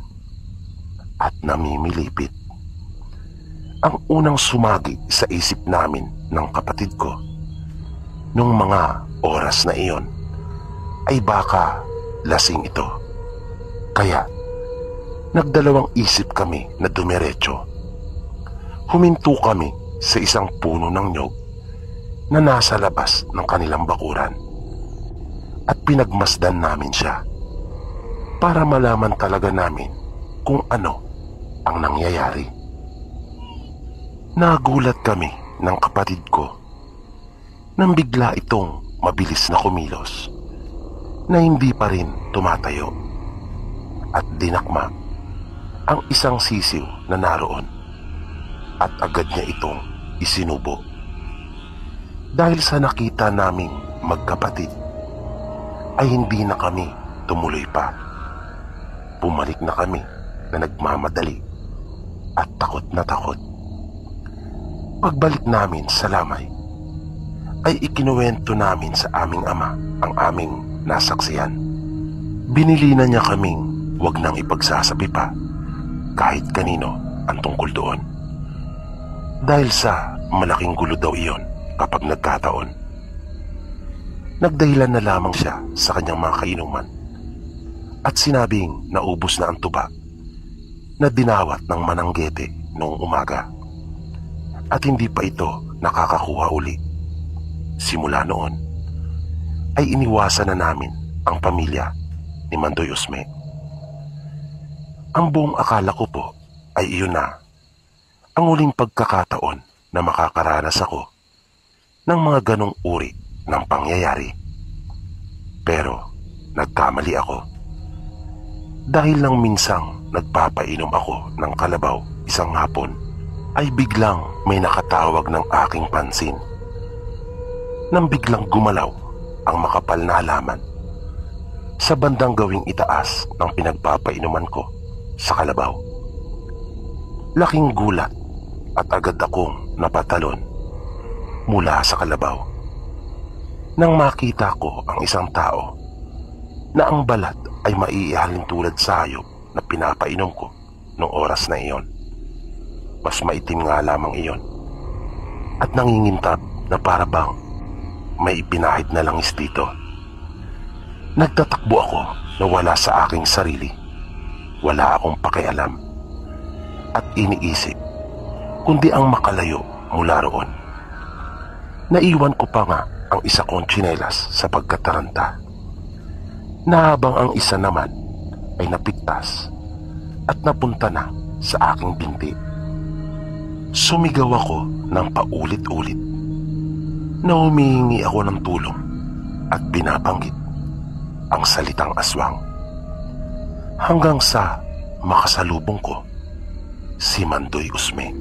at namimilipit. Ang unang sumagi sa isip namin ng kapatid ko nung mga oras na iyon ay baka lasing ito. Kaya nagdalawang isip kami na dumiretso. Huminto kami sa isang puno ng nyog na nasa labas ng kanilang bakuran at pinagmasdan namin siya para malaman talaga namin kung ano ang nangyayari. Nagulat kami ng kapatid ko nang bigla itong mabilis na kumilos na hindi pa rin tumatayo at dinakma ang isang sisiw na naroon at agad niya itong isinubo. Dahil sa nakita naming magkapatid ay hindi na kami tumuloy pa. Bumalik na kami na nagmamadali at takot na takot. Pagbalik namin sa lamay ay ikinuwento namin sa aming ama ang aming nasaksihan. Binili na niya kaming wag nang ipagsasabi pa kahit kanino ang tungkol doon. Dahil sa malaking gulo daw iyon kapag nagkataon. Nagdahilan na lamang siya sa kanyang mga kainuman at sinabing naubos na ang tuba na dinawat ng mananggete noong umaga at hindi pa ito nakakakuha uli. Simula noon ay iniwasan na namin ang pamilya ni Mandoy Usme. Ang buong akala ko po ay iyon na ang uling pagkakataon na makakaranas ako ng mga ganong uri ng pangyayari. Pero nagkamali ako. Dahil lang minsang nagpapainom ako ng kalabaw isang hapon, ay biglang may nakatawag ng aking pansin. Nang biglang gumalaw ang makapal na halaman sa bandang gawing itaas ng pinagpapainuman ko sa kalabaw. Laking gulat at agad akong napatalon mula sa kalabaw nang makita ko ang isang tao na ang balat ay maiihalin tulad sa hayop na pinapainom ko noong oras na iyon. Mas maitim nga lamang iyon at nangingintab na para bang may ipinahid na langis dito. Nagtatakbo ako na wala sa aking sarili. Wala akong pakialam at iniisip kundi ang makalayo mula roon. Naiwan ko pa nga ang isa kong tsinelas sa pagkataranta, na habang ang isa naman ay napigtas at napunta na sa aking binti. Sumigaw ako ng paulit-ulit na humihingi ako ng tulong at binabanggit ang salitang aswang, hanggang sa makasalubong ko si Mandoy Usme.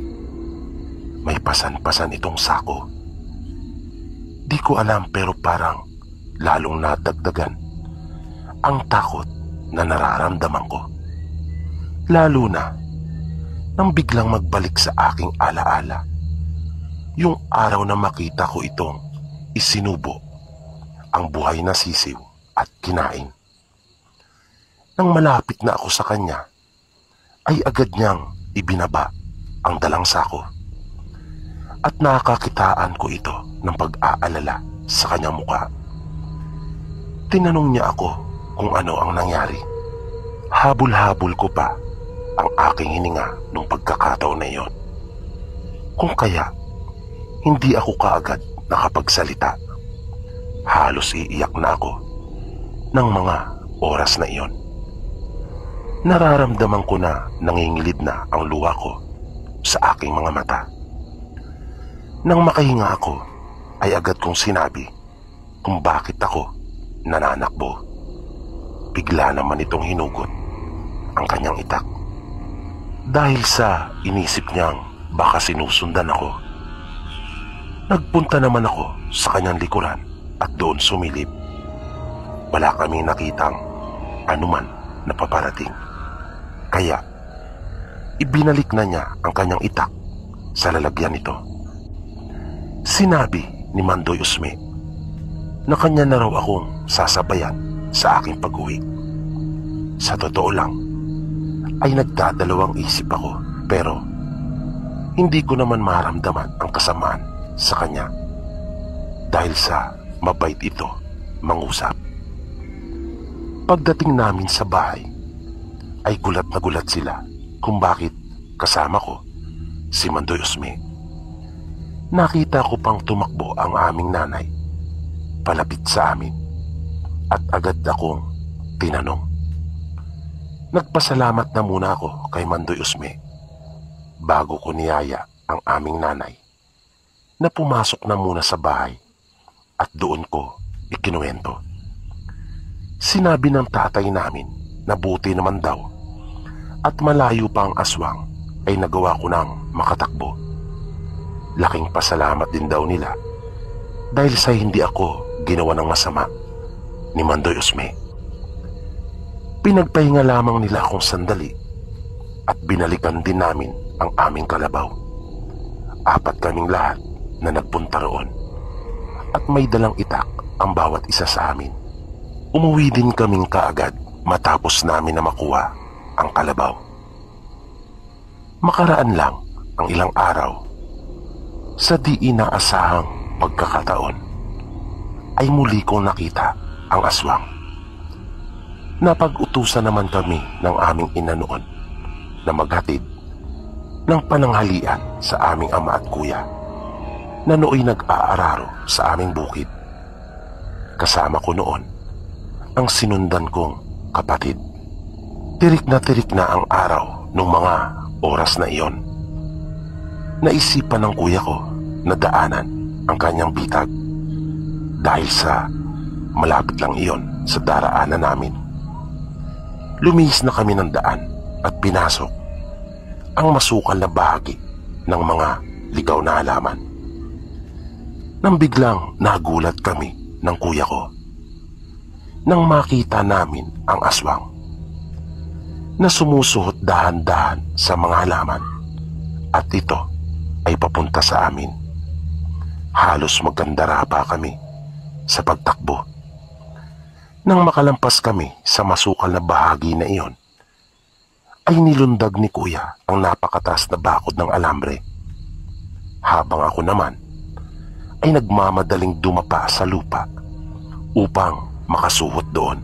May pasan-pasan itong sako. Di ko alam, pero parang lalong nadagdagan ang takot na nararamdaman ko. Lalo na nang biglang magbalik sa aking alaala yung araw na makita ko itong isinubo ang buhay na sisiw at kinain. Nang malapit na ako sa kanya, ay agad niyang ibinaba ang dalang sako at nakakitaan ko ito ng pag-aalala sa kanyang mukha. Tinanong niya ako kung ano ang nangyari. Habol-habol ko pa ang aking hininga nung pagkakataon na iyon. Kung kaya, hindi ako kaagad nakapagsalita. Halos iiyak na ako ng mga oras na iyon. Nararamdaman ko na nangingilid na ang luha ko sa aking mga mata. Nang makahinga ako, ay agad kong sinabi kung bakit ako nananakbo. Bigla naman itong hinugot ang kanyang itak. Dahil sa inisip niyang baka sinusundan ako, nagpunta naman ako sa kanyang likuran at doon sumilip. Wala kaming nakitang anuman na paparating. Kaya ibinalik na niya ang kanyang itak sa lalagyan nito. Sinabi ni Mandoy Usme na kanya na raw akong sasabayan sa aking pag-uwi. Sa totoo lang, ay nagdadalawang isip ako, pero hindi ko naman maramdaman ang kasamaan sa kanya dahil sa mabait ito mangusap. Pagdating namin sa bahay, ay gulat na gulat sila kung bakit kasama ko si Mandoy Usme. Nakita ko pang tumakbo ang aming nanay palapit sa amin at agad akong tinanong. Nagpasalamat na muna ako kay Mandoy Usme bago ko niyaya ang aming nanay na pumasok na muna sa bahay at doon ko ikinuwento. Sinabi ng tatay namin na buti naman daw at malayo pa ang aswang ay nagawa ko ng makatakbo. Laking pasalamat din daw nila dahil sa hindi ako ginawa ng masama ni Mandoy Usme. Pinagpahinga lamang nila akong sandali at binalikan din namin ang aming kalabaw. 4 kaming lahat na nagpunta roon at may dalang itak ang bawat isa sa amin. Umuwi din kaming kaagad matapos namin na makuha ang kalabaw. Makaraan lang ang ilang araw, sa di inaasahang pagkakataon ay muli kong nakita ang aswang. Napag-utusan naman kami ng aming ina noon na maghatid ng pananghalian sa aming ama at kuya. na nooy nag-aararo sa aming bukid. Kasama ko noon ang sinundan kong kapatid. Tirik na ang araw nung mga oras na iyon. Naisipan ng kuya ko na daanan ang kanyang bitag dahil sa malapit lang iyon sa daraanan namin. Lumihis na kami ng daan at pinasok ang masukal na bahagi ng mga ligaw na halaman. Nang biglang nagulat kami ng kuya ko nang makita namin ang aswang na sumusuhot dahan-dahan sa mga halaman at ito ay papunta sa amin. Halos magkandara pa kami sa pagtakbo. Nang makalampas kami sa masukal na bahagi na iyon, ay nilundag ni kuya ang napakataas na bakod ng alambre, habang ako naman ay nagmamadaling dumapa sa lupa upang makasuhot doon.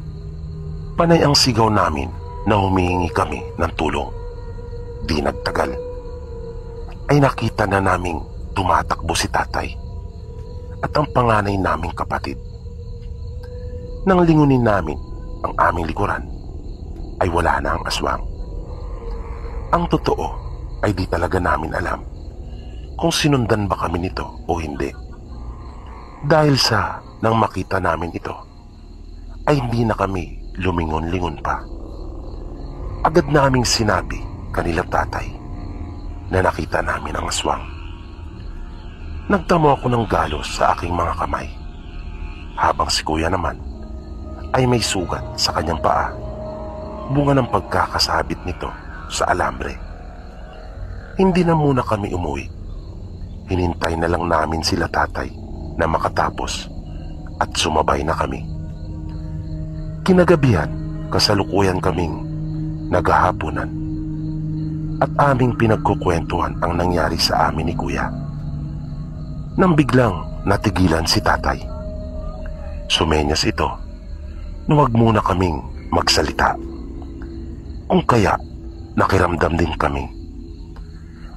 Panay ang sigaw namin na humihingi kami ng tulong. Di nagtagal ay nakita na naming tumatakbo si tatay at ang panganay naming kapatid. Nang lingunin namin ang aming likuran ay wala na ang aswang. Ang totoo ay di talaga namin alam kung sinundan ba kami nito o hindi. Dahil sa nang makita namin ito ay hindi na kami lumingon-lingon pa. Agad naming sinabi kanila tatay na nakita namin ang aswang. Nagtamo ako ng galos sa aking mga kamay, habang si kuya naman ay may sugat sa kanyang paa, bunga ng pagkakasabit nito sa alambre. Hindi na muna kami umuwi. Hinintay na lang namin sila tatay na makatapos at sumabay na kami. Kinagabihan, kasalukuyan kaming naghahaponan at aming pinagkukwentuhan ang nangyari sa amin ni kuya. Nang biglang natigilan si tatay, sumenyas ito na huwag muna kaming magsalita. Kung kaya nakiramdam din kami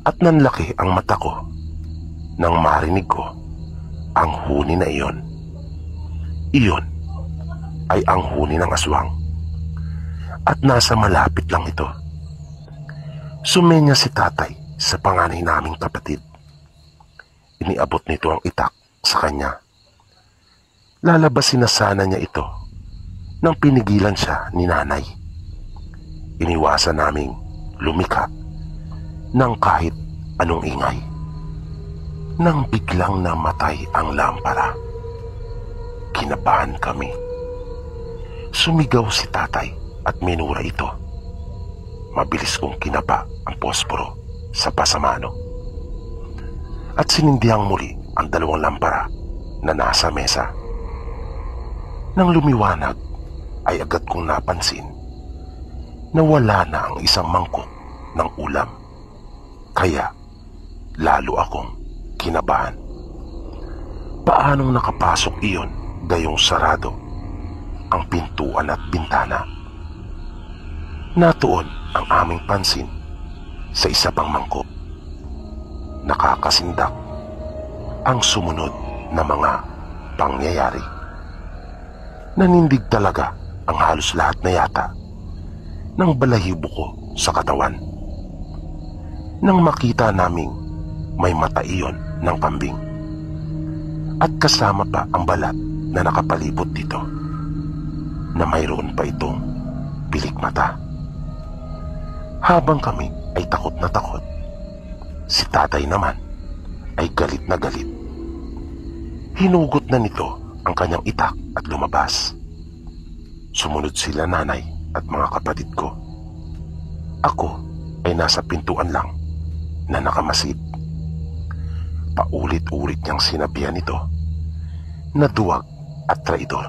at nanlaki ang mata ko nang marinig ko ang huni na iyon. Iyon ay ang huni ng aswang at nasa malapit lang ito. Sumenya si tatay sa panganay naming kapatid. Iniabot nito ang itak sa kanya. Lalabasin na sana niya ito nang pinigilan siya ni nanay. Iniwasan naming lumika ng kahit anong ingay. Nang biglang namatay ang lampara, kinabahan kami. Sumigaw si tatay at minura ito. Mabilis kong kinaba ang posporo sa pasamano at sinindihang muli ang dalawang lampara na nasa mesa. Nang lumiwanag ay agad kong napansin na wala na ang isang mangkok ng ulam, kaya lalo akong kinabahan. Paanong nakapasok iyon gayong sarado ang pintuan at bintana? Natuon ang aming pansin sa isa pang mangkok. Nakakasindak ang sumunod na mga pangyayari. Nanindig talaga ang halos lahat na yata ng balahibo ko sa katawan. Nang makita naming may mata iyon ng kambing at kasama pa ang balat na nakapalibot dito, na mayroon pa itong pilik mata. Habang kami ay takot na takot, si tatay naman ay galit na galit. Hinugot na nito ang kanyang itak at lumabas. Sumunod sila nanay at mga kapatid ko. Ako ay nasa pintuan lang na nakamasid. Paulit-ulit niyang sinabihan ito na duwag at traidor.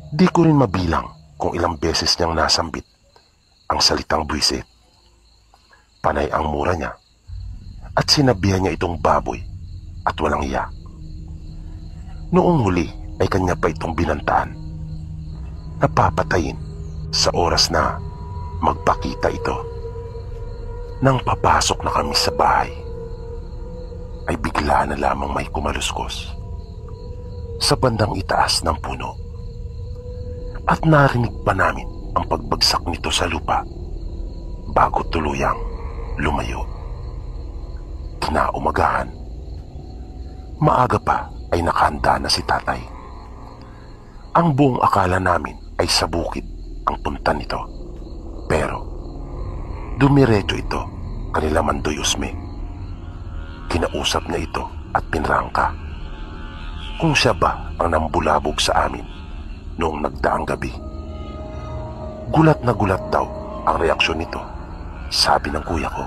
Di ko rin mabilang kung ilang beses niyang nasambit ang salitang buwisit. Panay ang mura niya at sinabihan niya itong baboy at walang iya. Noong huli ay kanya pa itong binantaan na papatayin sa oras na magpakita ito. Nang papasok na kami sa bahay ay bigla na lamang may kumaluskos sa bandang itaas ng puno. At narinig pa namin ang pagbagsak nito sa lupa bago tuluyang lumayo. Kinaumagahan, maaga pa ay nakahanda na si tatay. Ang buong akala namin ay sa bukid ang punta nito. Pero dumiretso ito kanila Mandoy Usme. Kinausap niya ito at pinrangka kung siya ba ang nambulabog sa amin noong nagdaang gabi. Gulat na gulat daw ang reaksyon nito, sabi ng kuya ko.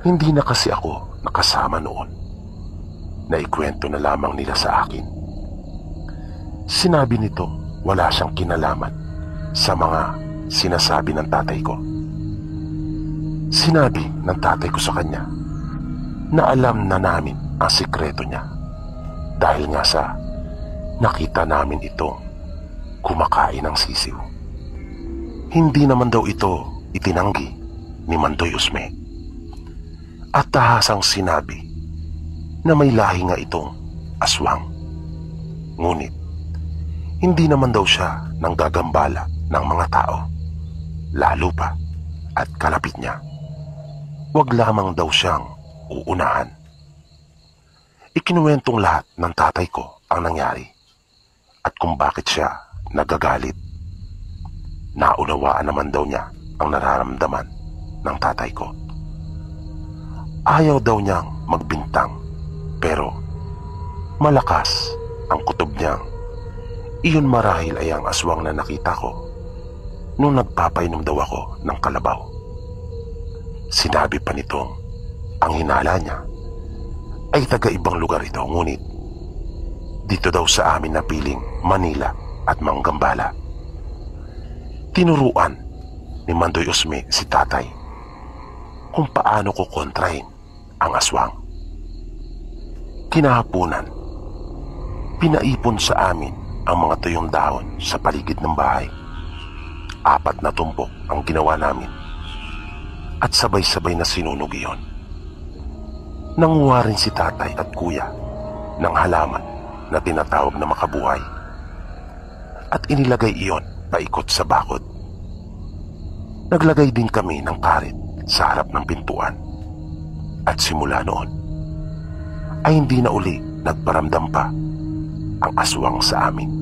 Hindi na kasi ako nakasama noon. Naikwento na lamang nila sa akin. Sinabi nito wala siyang kinalaman sa mga sinasabi ng tatay ko. Sinabi ng tatay ko sa kanya na alam na namin ang sikreto niya dahil nga sa nakita namin itong kumakain ng sisiw. Hindi naman daw ito itinanggi ni Mandoy Usme at tahasang sinabi na may lahi nga itong aswang. Ngunit hindi naman daw siya nanggagambala ng mga tao, lalo pa at kalapit niya. Wag lamang daw siyang uunahan. Ikinuwentong lahat ng tatay ko ang nangyari at kung bakit siya nagagalit. Naunawaan naman daw niya ang nararamdaman ng tatay ko. Ayaw daw niyang magbintang pero malakas ang kutob niyang iyon marahil ay ang aswang na nakita ko nung nagpapainom daw ako ng kalabaw. Sinabi pa nitong ang hinala niya ay taga-ibang lugar ito, ngunit dito daw sa amin na piling Manila at Manggambala. Tinuruan ni Mandoy Usme si tatay kung paano ko kontrahin ang aswang. Kinahapunan, pinaipon sa amin ang mga tuyong dahon sa paligid ng bahay. 4 na tumpok ang ginawa namin at sabay-sabay na sinunog iyon. Nanguha rin si tatay at kuya ng halaman na tinatawag na makabuhay at inilagay iyon paikot sa bakod. Naglagay din kami ng parit sa harap ng pintuan at simula noon ay hindi na uli nagparamdam pa ang aswang sa amin.